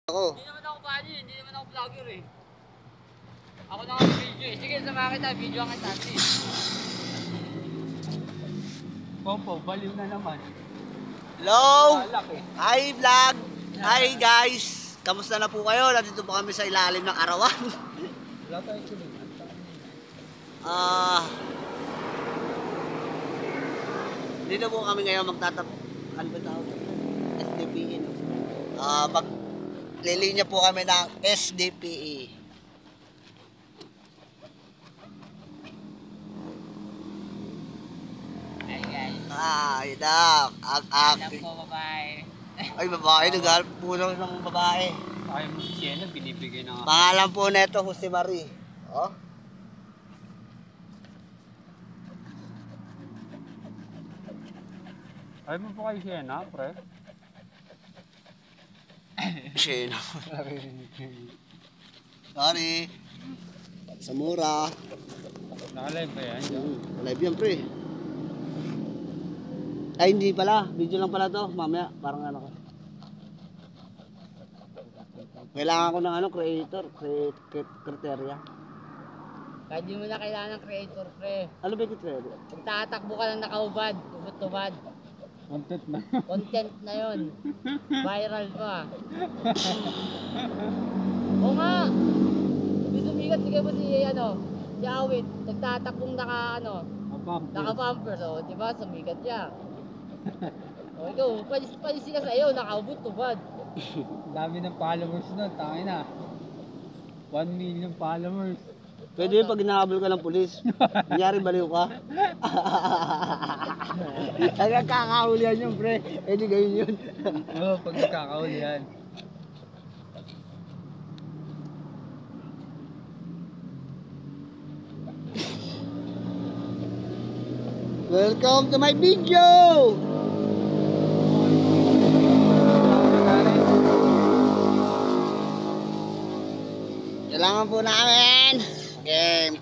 Ako. Hindi naman ako bali, hindi naman ako vlogger eh. Ako na ako video eh. Sige, sama kita, video ang kita. Popo, baliw na naman. Hello! Malaki. Hi vlog! Hi guys! Kamusta na po kayo? Nandito po kami sa ilalim ng arawan. Wala tayong kulungan. Dito po kami ngayon ano ba tawag? SDPE. No? Maglilinya po kami ng SDPE. Hi guys. Yun na. Alam ko, babae. Ay, babae. Naghalap po ng babae. Ayaw mo si Sienna, binibigay na nga. Pangalan po neto, Jose Marie. Oh? Ayaw mo po kay Sienna, pre? Shino. Sorry. Sa mura. Nakalive ba yan? Live yan, pre. Ay, hindi pala. Video lang pala to. Mamaya, parang ano ko. Kailangan ko ng creator, criteria. Kahit di mo na kailangan ng creator, pre. Ano ba yung criteria? Kung tatakbo ka lang nakahubad, tubad-tubad. Content na. Content na yun. Viral pa. Oo nga. Hindi sumigat, sige mo si Awit. Nagtatakbong naka-bumper. So, di ba, sumigat siya. O ikaw, palis sila sa'yo, nakaubot, tubad. Dami ng followers nun, tangin na. 1 million followers. Pwede yun pag hinahabol ka ng pulis. Kunyari baliw ka. Ang kakakahulihan yun, pre. Pwede ganyan yun. Oo, pag nagkakahuli yan. Welcome to my video! Kailangan po namin. Okay.